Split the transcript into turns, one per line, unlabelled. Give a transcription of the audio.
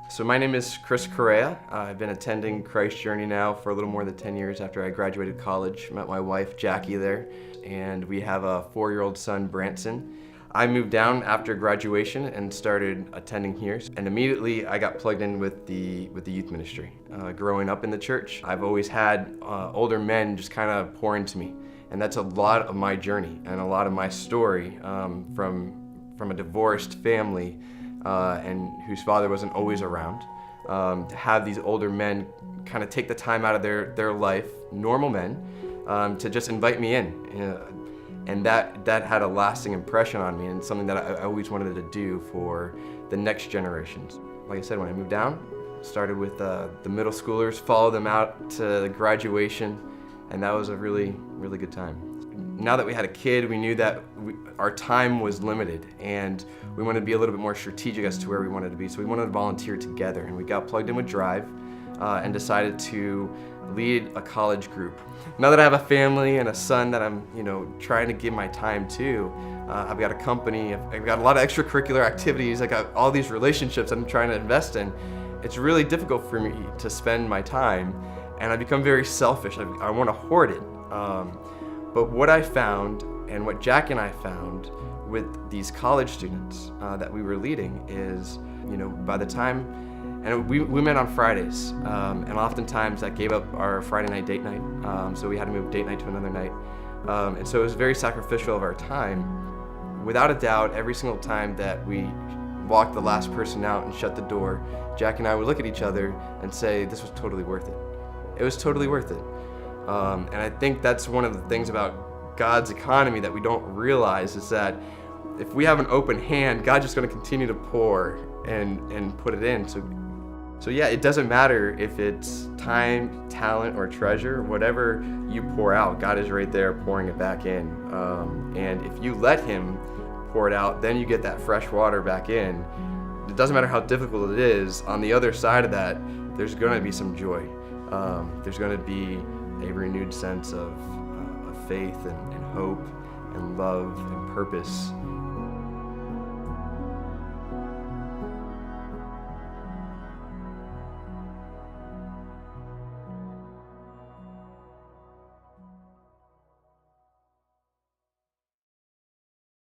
So my name is Chris Correa. I've been attending Christ Journey now for a little more than 10 years after I graduated college. Met my wife, Jackie, there, and we have a 4-year-old son, Branson. I moved down after graduation and started attending here, and immediately I got plugged in with the youth ministry. Growing up in the church, I've always had older men just kind of pour into me, and that's a lot of my journey and a lot of my story from a divorced family and whose father wasn't always around. To have these older men kind of take the time out of their life, normal men, to just invite me in. And that had a lasting impression on me, and something that I always wanted to do for the next generations. Like I said, when I moved down, started with the middle schoolers, followed them out to graduation, and that was a really, really good time. Now that we had a kid, we knew that our time was limited, and we wanted to be a little bit more strategic as to where we wanted to be. So we wanted to volunteer together, and we got plugged in with Drive and decided to lead a college group. Now that I have a family and a son that I'm, trying to give my time to, I've got a company, I've got a lot of extracurricular activities, I got all these relationships that I'm trying to invest in. It's really difficult for me to spend my time, and I become very selfish. I want to hoard it. But what I found, and what Jack and I found with these college students that we were leading is, by the time, and we met on Fridays, and oftentimes that gave up our Friday night date night, so we had to move date night to another night. And so it was very sacrificial of our time. Without a doubt, every single time that we walked the last person out and shut the door, Jack and I would look at each other and say, this was totally worth it. It was totally worth it. And I think that's one of the things about God's economy that we don't realize, is that if we have an open hand, God's just going to continue to pour and put it in. So yeah, it doesn't matter if it's time, talent, or treasure. Whatever you pour out, God is right there pouring it back in. And if you let Him pour it out, then you get that fresh water back in. It doesn't matter how difficult it is. On the other side of that, there's going to be some joy. There's going to be a renewed sense of faith and hope and love and purpose